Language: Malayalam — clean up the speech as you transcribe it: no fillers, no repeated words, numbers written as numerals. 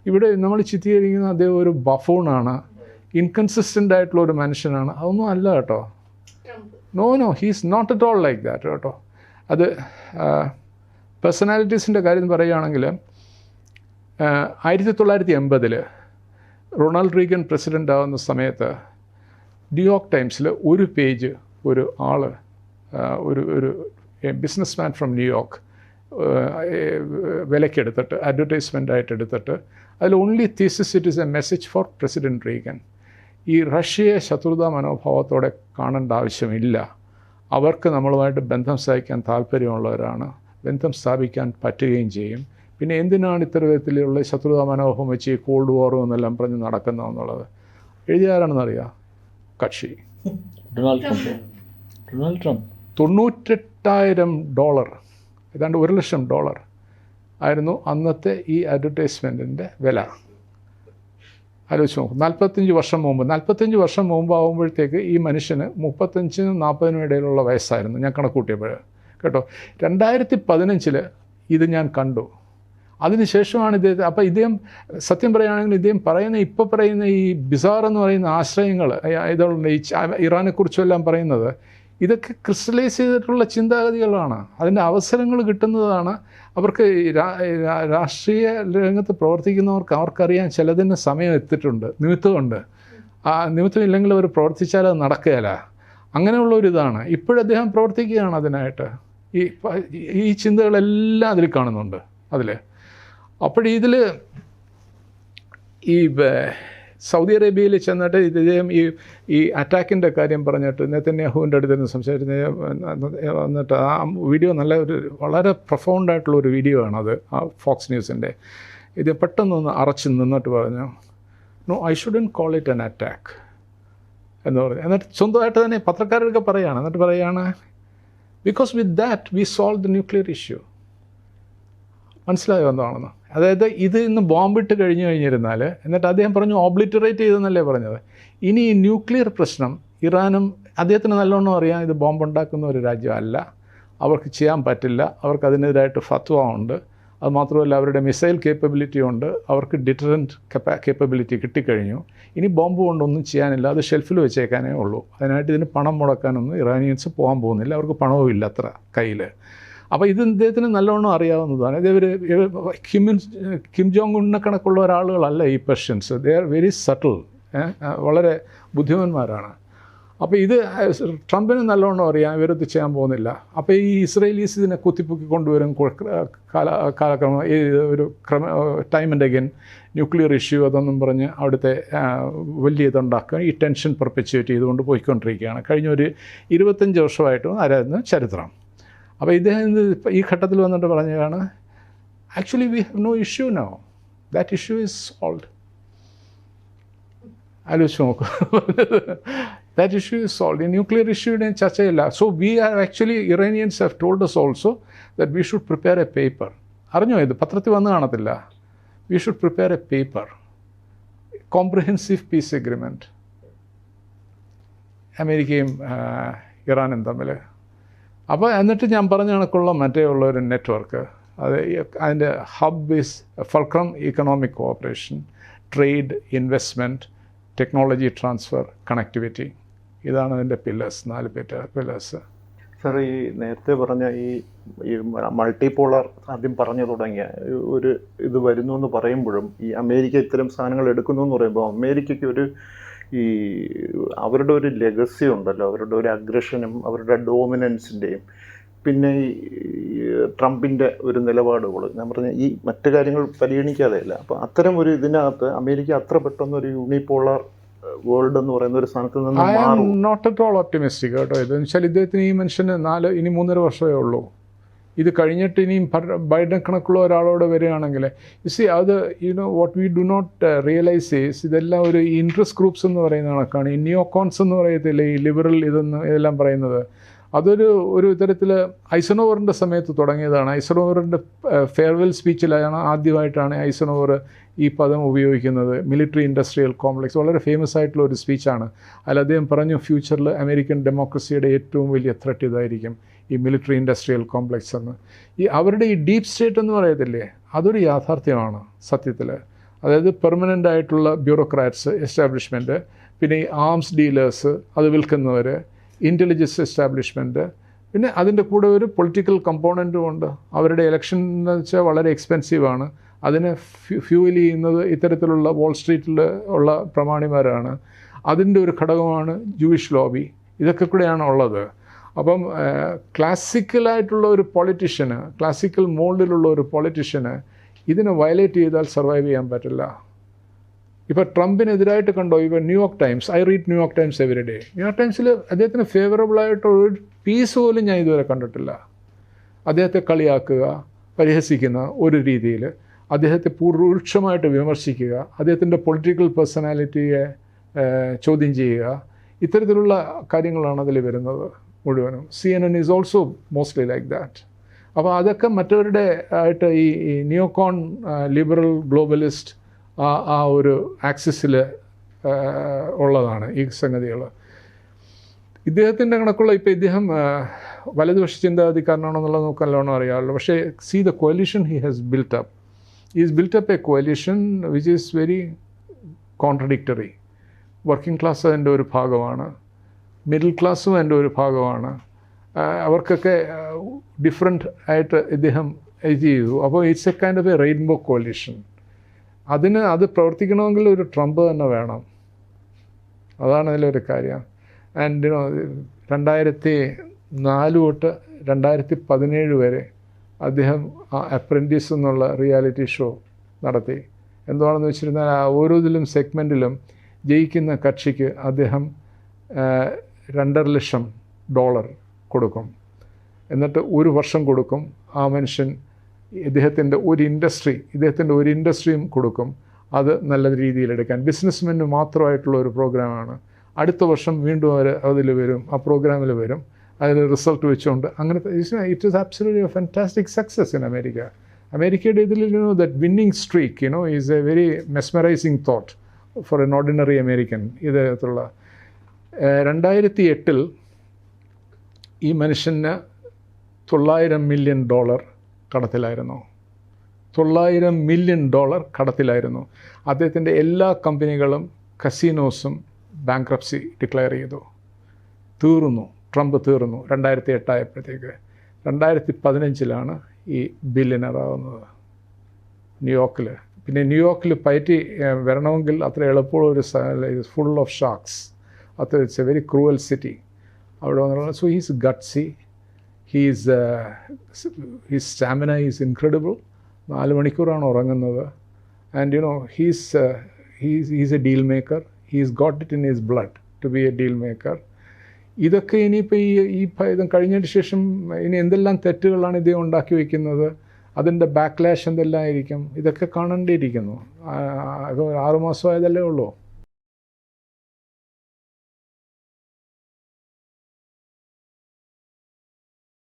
ഇവിടെ നമ്മൾ ചിത്രീകരിക്കുന്ന അദ്ദേഹം ഒരു ബഫൂണാണ്, ഇൻകൺസിസ്റ്റൻ്റ് ആയിട്ടുള്ള ഒരു മനുഷ്യനാണ്. അതൊന്നും അല്ല കേട്ടോ. No he's not at all like that കേട്ടോ. അത് പേഴ്സണാലിറ്റീസിൻ്റെ കാര്യം പറയുകയാണെങ്കിൽ 1980 റൊണാൾഡ് റീഗൻ പ്രസിഡൻ്റ് ആവുന്ന സമയത്ത് ന്യൂയോർക്ക് ടൈംസിൽ ഒരു പേജ് ഒരു ആൾ ഒരു ബിസിനസ് മാൻ ഫ്രം ന്യൂയോർക്ക് വിലക്കെടുത്തിട്ട് അഡ്വർടൈസ്മെൻ്റായിട്ട് എടുത്തിട്ട് അതിൽ only thesis it is A message for president Reagan. ഈ റഷ്യയെ ശത്രുതാ മനോഭാവത്തോടെ കാണേണ്ട ആവശ്യമില്ല, അവർക്ക് നമ്മളുമായിട്ട് ബന്ധം സ്ഥാപിക്കാൻ താല്പര്യമുള്ളവരാണ്, ബന്ധം സ്ഥാപിക്കാൻ പറ്റുകയും ചെയ്യും. പിന്നെ എന്തിനാണ് ഇത്തരത്തിലുള്ള ശത്രുതാ മനോഭാവം വെച്ച് ഈ കോൾഡ് വാറും എന്നെല്ലാം പറഞ്ഞ് നടക്കുന്നതെന്നുള്ളത് എഴുതിയാരാണെന്നറിയാം? കക്ഷി ഡൊണാൾഡ് ട്രംപ്. $98,000 ഏതാണ്ട് $1 ലക്ഷം ആയിരുന്നു അന്നത്തെ ഈ അഡ്വർടൈസ്മെൻറ്റിൻ്റെ വില. ആലോചിച്ച് നോക്കും. 45 വർഷം മുമ്പ് ആകുമ്പോഴത്തേക്ക് ഈ മനുഷ്യന് 35-40 ഇടയിലുള്ള വയസ്സായിരുന്നു ഞാൻ കണക്കൂട്ടിയപ്പോൾ കേട്ടോ. 2015 ഇത് ഞാൻ കണ്ടു. അതിനുശേഷമാണ് ഇദ്ദേഹം, അപ്പോൾ ഇദ്ദേഹം സത്യം പറയുകയാണെങ്കിൽ ഇദ്ദേഹം പറയുന്ന ഈ ബിസാർ എന്ന് പറയുന്ന ആശ്രയങ്ങൾ ഇതുള്ള ഈ ഇറാനെക്കുറിച്ചെല്ലാം പറയുന്നത് ഇതൊക്കെ ക്രിസ്റ്റലൈസ് ചെയ്തിട്ടുള്ള ചിന്താഗതികളാണ്. അതിൻ്റെ അവസരങ്ങൾ കിട്ടുന്നതാണ്. അവർക്ക് രാഷ്ട്രീയ രംഗത്ത് പ്രവർത്തിക്കുന്നവർക്ക് അവർക്കറിയാൻ ചിലതിന് സമയം എത്തിയിട്ടുണ്ട്, നിമിത്തമുണ്ട്. ആ നിമിത്തം ഇല്ലെങ്കിൽ അവർ പ്രവർത്തിച്ചാൽ അത് നടക്കുകയില്ല. അങ്ങനെയുള്ളൊരിതാണ്. ഇപ്പോഴദ്ദേഹം പ്രവർത്തിക്കുകയാണ് അതിനായിട്ട്. ഈ ചിന്തകളെല്ലാം അതിൽ കാണുന്നുണ്ട് അതിൽ. അപ്പോഴിതിൽ ഈ സൗദി അറേബ്യയിൽ ചെന്നിട്ട് ഇദ്ദേഹം ഈ അറ്റാക്കിൻ്റെ കാര്യം പറഞ്ഞിട്ട് നെതന്യാഹുവിൻ്റെ അടുത്ത് സംസാരിച്ച് വന്നിട്ട് ആ വീഡിയോ വളരെ പ്രൊഫൗണ്ടായിട്ടുള്ളൊരു വീഡിയോ ആണത്, ആ ഫോക്സ് ന്യൂസിൻ്റെ. ഇത് പെട്ടെന്നൊന്ന് അറച്ച് നിന്നിട്ട് പറഞ്ഞു, no I shouldn't call it an attack എന്ന് പറഞ്ഞു. എന്നിട്ട് സ്വന്തമായിട്ട് തന്നെ പത്രക്കാരൊക്കെ പറയുകയാണ്. എന്നിട്ട് പറയുകയാണ്, because with that we solve the nuclear issue. മനസ്സിലായോ എന്താണെന്ന്? അതായത് ഇത് ഇന്ന് ബോംബിട്ട് കഴിഞ്ഞിരുന്നാൽ, എന്നിട്ട് അദ്ദേഹം പറഞ്ഞു ഓബ്ലിറ്ററേറ്റ് ചെയ്തെന്നല്ലേ പറഞ്ഞത്. ഇനി ഈ ന്യൂക്ലിയർ പ്രശ്നം ഇറാനും അദ്ദേഹത്തിന് നല്ലോണം അറിയാം, ഇത് ബോംബുണ്ടാക്കുന്ന ഒരു രാജ്യമല്ല, അവർക്ക് ചെയ്യാൻ പറ്റില്ല, അവർക്ക് അതിനെതിരായിട്ട് ഫത്വ ഉണ്ട്. അതുമാത്രമല്ല അവരുടെ മിസൈൽ കേപ്പബിലിറ്റി ഉണ്ട്, അവർക്ക് ഡിറ്ററൻറ്റ് കേപ്പബിലിറ്റി കിട്ടിക്കഴിഞ്ഞു. ഇനി ബോംബ് കൊണ്ടൊന്നും ചെയ്യാനില്ല, അത് ഷെൽഫിൽ വെച്ചേക്കാനേ ഉള്ളൂ. അതിനായിട്ട് ഇതിന് പണം മുടക്കാനൊന്നും ഇറാനിയൻസ് പോകാൻ പോകുന്നില്ല, അവർക്ക് പണവും ഇല്ല അത്ര കയ്യിൽ. അപ്പോൾ ഇത് ഇദ്ദേഹത്തിന് നല്ലോണം അറിയാവുന്നതാണ്. ഇതേവർ കിം ജോങ് ഉണ്ണിനെ കണക്കുള്ള ഒരാളുകളല്ല ഈ Persians. They are very subtle, വളരെ ബുദ്ധിമാന്മാരാണ്. അപ്പോൾ ഇത് ട്രംപിന് നല്ലോണം അറിയാം, ഇവരത് ചെയ്യാൻ പോകുന്നില്ല. അപ്പോൾ ഈ ഇസ്രയേലീസ് ഇതിനെ കുത്തിപ്പൊക്കി കൊണ്ടുവരും കാലക്രമം, ഈ ഒരു time and again nuclear issue അതൊന്നും പറഞ്ഞ് അവിടുത്തെ വലിയ ഇതുണ്ടാക്കുക, ഈ ടെൻഷൻ പെർപെച്വേറ്റ് ചെയ്തുകൊണ്ട് പോയിക്കൊണ്ടിരിക്കുകയാണ്. കഴിഞ്ഞ ഒരു 25 വർഷമായിട്ടും ആരായിരുന്നു ചരിത്രം. അപ്പോൾ ഇദ്ദേഹം ഈ ഘട്ടത്തിൽ വന്നിട്ട് പറഞ്ഞതാണ്, actually we have no issue now, that issue is solved. ആലോചിച്ച് നോക്കൂ, ദാറ്റ് ഇഷ്യൂ ഈസ് സോൾവ്ഡ്. ഈ ന്യൂക്ലിയർ ഇഷ്യൂവിനെ ചർച്ചയില്ല. So we are actually Iranians have told us also that we should prepare a paper. അറിഞ്ഞോ ഇത്? പത്രത്തിൽ വന്ന് കാണത്തില്ല. We should prepare a paper, comprehensive peace agreement, അമേരിക്കയും ഇറാനും തമ്മിൽ. അപ്പോൾ എന്നിട്ട് ഞാൻ പറഞ്ഞ കണക്കുള്ള മറ്റേ ഉള്ള ഒരു നെറ്റ്വർക്ക്, അത് അതിൻ്റെ hub is fulcrum economic cooperation, trade, investment, technology transfer, connectivity. ഇതാണ് അതിൻ്റെ പില്ലേഴ്സ്, 4 പില്ലേഴ്സ്. സാർ, ഈ നേരത്തെ പറഞ്ഞ ഈ മൾട്ടിപോളർ ആദ്യം പറഞ്ഞു തുടങ്ങിയ ഒരു ഇത് വരുന്നു എന്ന് പറയുമ്പോഴും ഈ അമേരിക്ക ഇത്തരം സാധനങ്ങൾ എടുക്കുന്നു എന്ന് പറയുമ്പോൾ അമേരിക്കയ്ക്ക് ഈ അവരുടെ ഒരു ലെഗസി ഉണ്ടല്ലോ, അവരുടെ ഒരു അഗ്രഷനും അവരുടെ ഡോമിനൻസിൻ്റെയും പിന്നെ ഈ ട്രംപിൻ്റെ ഒരു നിലപാടുകൾ ഞാൻ പറഞ്ഞ ഈ മറ്റു കാര്യങ്ങൾ പരിഗണിക്കാതെയല്ല. അപ്പോൾ അത്തരം ഒരു ഇതിനകത്ത് അമേരിക്ക അത്ര പെട്ടെന്നൊരു യൂണിപോളർ വേൾഡ് എന്ന് പറയുന്ന ഒരു സ്ഥാനത്ത് നിന്ന് മാറും. നോട്ട് അറ്റ് ഓൾ ഓപ്റ്റിമിസ്റ്റിക് കേട്ടോ. ഇതെന്ന് വെച്ചാൽ ഇദ്ദേഹത്തിന് ഈ മനുഷ്യന് 3.5 വർഷമേ ഉള്ളൂ. ഇത് കഴിഞ്ഞിട്ട് ഇനിയും ബൈഡൻ കണക്കുള്ള ഒരാളോട് വരികയാണെങ്കിൽ അത് what we do not realise is ഇതെല്ലാം ഒരു ഇൻട്രസ്റ്റ് ഗ്രൂപ്പ്സ് എന്ന് പറയുന്ന കണക്കാണ്. ഈ നിയോകോൺസ് എന്ന് പറയത്തില്ലേ, ഈ ലിബറൽ ഇതെല്ലാം പറയുന്നത്, ഒരു തരത്തിൽ ഐസനോവറിൻ്റെ സമയത്ത് തുടങ്ങിയതാണ്. ഐസനോവറിൻ്റെ ഫെയർവെൽ സ്പീച്ചിലാണ് ആദ്യമായിട്ടാണ് ഐസനോവർ ഈ പദം ഉപയോഗിക്കുന്നത്. മിലിറ്ററി ഇൻഡസ്ട്രിയൽ കോംപ്ലക്സ് വളരെ ഫേമസ് ആയിട്ടുള്ള ഒരു സ്പീച്ചാണ്. അതിൽ അദ്ദേഹം പറഞ്ഞു, ഫ്യൂച്ചറിൽ അമേരിക്കൻ ഡെമോക്രസിയുടെ ഏറ്റവും വലിയ ത്രെറ്റ് ഇതായിരിക്കും, ഈ മിലിറ്ററി ഇൻഡസ്ട്രിയൽ കോംപ്ലക്സ് എന്ന്. അവരുടെ ഈ ഡീപ്പ് സ്റ്റേറ്റ് എന്ന് പറയത്തില്ലേ, അതൊരു യാഥാർത്ഥ്യമാണ് സത്യത്തിൽ. അതായത് പെർമനൻ്റ് ആയിട്ടുള്ള ബ്യൂറോക്രാറ്റ്സ് എസ്റ്റാബ്ലിഷ്മെൻറ്റ്, പിന്നെ ഈ ആംസ് ഡീലേഴ്സ്, അത് വിൽക്കുന്നവർ, ഇൻ്റലിജൻസ് എസ്റ്റാബ്ലിഷ്മെൻറ്റ്, പിന്നെ അതിൻ്റെ കൂടെ ഒരു പൊളിറ്റിക്കൽ കമ്പോണൻറ്റും ഉണ്ട്. അവരുടെ ഇലക്ഷൻ എന്ന് വെച്ചാൽ വളരെ എക്സ്പെൻസീവാണ്. അതിനെ ഫ്യൂവൽ ചെയ്യുന്നത് ഇത്തരത്തിലുള്ള വാൾ സ്ട്രീറ്റിൽ ഉള്ള പ്രമാണിമാരാണ്. അതിൻ്റെ ഒരു ഘടകമാണ് ജൂയിഷ് ലോബി. ഇതൊക്കെ കൂടെയാണ് ഉള്ളത്. അപ്പം ക്ലാസിക്കലായിട്ടുള്ള ഒരു പൊളിറ്റീഷ്യന്, ക്ലാസിക്കൽ മോൾഡിലുള്ള ഒരു പൊളിറ്റീഷ്യന് ഇതിനെ വയലേറ്റ് ചെയ്താൽ സർവൈവ് ചെയ്യാൻ പറ്റില്ല. ഇപ്പോൾ ട്രംപിനെതിരായിട്ട് കണ്ടോ, ഇപ്പോൾ New York times, I read New York times every day. ന്യൂയോർക്ക് ടൈംസിൽ അദ്ദേഹത്തിന് ഫേവറബിളായിട്ട് ഒരു പീസ് പോലും ഞാൻ ഇതുവരെ കണ്ടിട്ടില്ല. അദ്ദേഹത്തെ കളിയാക്കുക, പരിഹസിക്കുന്ന ഒരു രീതിയിൽ, അദ്ദേഹത്തെ രൂക്ഷമായിട്ട് വിമർശിക്കുക, അദ്ദേഹത്തിൻ്റെ പൊളിറ്റിക്കൽ പേഴ്സണാലിറ്റിയെ ചോദ്യം ചെയ്യുക, ഇത്തരത്തിലുള്ള കാര്യങ്ങളാണ് അതിൽ വരുന്നത് മുഴുവനും. CNN is also mostly like that. അപ്പോൾ അതൊക്കെ മറ്റവരുടെ ആയിട്ട് ഈ നിയോകോൺ ലിബറൽ ഗ്ലോബലിസ്റ്റ് ആ ഒരു ആക്സിസിൽ ഉള്ളതാണ് ഈ സംഗതികൾ. ഇദ്ദേഹത്തിൻ്റെ കണക്കുള്ള ഇപ്പോൾ ഇദ്ദേഹം വലതുപക്ഷ ചിന്താഗതിക്കാരനാണെന്നുള്ളത് നമുക്ക് നല്ലോണം അറിയാമല്ലോ. പക്ഷേ see the coalition he has built up. He has built up a coalition which is very contradictory. Working class അതിൻ്റെ ഒരു ഭാഗമാണ്, മിഡിൽ ക്ലാസ്സും അതിൻ്റെ ഒരു ഭാഗമാണ്. അവർക്കൊക്കെ ഡിഫറെൻ്റ് ആയിട്ട് ഇദ്ദേഹം ഇത് ചെയ്തു. അപ്പോൾ it's a kind of a rainbow coalition. അത് പ്രവർത്തിക്കണമെങ്കിൽ ഒരു ട്രംപ് തന്നെ വേണം. അതാണ് അതിലൊരു കാര്യം. ആൻഡ് 2004 തൊട്ട് 2017 വരെ അദ്ദേഹം അപ്രൻറ്റീസ് എന്നുള്ള റിയാലിറ്റി ഷോ നടത്തി. എന്താണെന്ന് വെച്ചിരുന്നാൽ ഓരോതിലും സെഗ്മെൻറ്റിലും ജയിക്കുന്ന കക്ഷിക്ക് അദ്ദേഹം $2.5 ലക്ഷം കൊടുക്കും. എന്നിട്ട് ഒരു വർഷം കൊടുക്കും. ആ മനുഷ്യൻ ഇദ്ദേഹത്തിൻ്റെ ഒരു ഇൻഡസ്ട്രിയും കൊടുക്കും. അത് നല്ല രീതിയിലെടുക്കാൻ ബിസിനസ്മെന് മാത്രമായിട്ടുള്ള ഒരു പ്രോഗ്രാമാണ്. അടുത്ത വർഷം വീണ്ടും അവർ അതിൽ വരും, ആ പ്രോഗ്രാമിൽ വരും, അതിൽ റിസൾട്ട് വെച്ചുകൊണ്ട് അങ്ങനത്തെ. It is absolutely a fantastic success in America. അമേരിക്കയുടെ ഇതിൽ that winning streak is a very mesmerising thought for an ordinary American. ഇതേത്തുള്ള 2008 ഈ മനുഷ്യന് $900 മില്യൺ കടത്തിലായിരുന്നു. $900 മില്യൺ കടത്തിലായിരുന്നു. അദ്ദേഹത്തിൻ്റെ എല്ലാ കമ്പനികളും കസീനോസും ബാങ്ക്രപ്സി ഡിക്ലെയർ ചെയ്തു. ട്രംപ് തീർന്നു 2008 ആയപ്പോഴത്തേക്ക്. 2015 ഈ ബില്യനർ ആവുന്നത് ന്യൂയോർക്കിൽ. പിന്നെ ന്യൂയോർക്കിൽ പയറ്റി വരണമെങ്കിൽ അത്ര എളുപ്പമുള്ള ഒരു ഫുൾ ഓഫ് ഷാർക്സ്. അത് it's a very cruel city അവിടെ വന്നിട്ടുള്ളത്. So he's gutsy, his stamina is incredible. 4 മണിക്കൂറാണ് ഉറങ്ങുന്നത്. And he's a deal maker. He's got it in his blood to be a deal maker. ഇതൊക്കെ ഇനിയിപ്പോൾ ഇത് കഴിഞ്ഞതിന് ശേഷം ഇനി എന്തെല്ലാം തെറ്റുകളാണ് ഇദ്ദേഹം ഉണ്ടാക്കി വയ്ക്കുന്നത്, അതിൻ്റെ ബാക്ക്ലാഷ് എന്തെല്ലാം ആയിരിക്കും, ഇതൊക്കെ കാണേണ്ടിയിരിക്കുന്നു. 6 മാസമായതല്ലേ ഉള്ളൂ.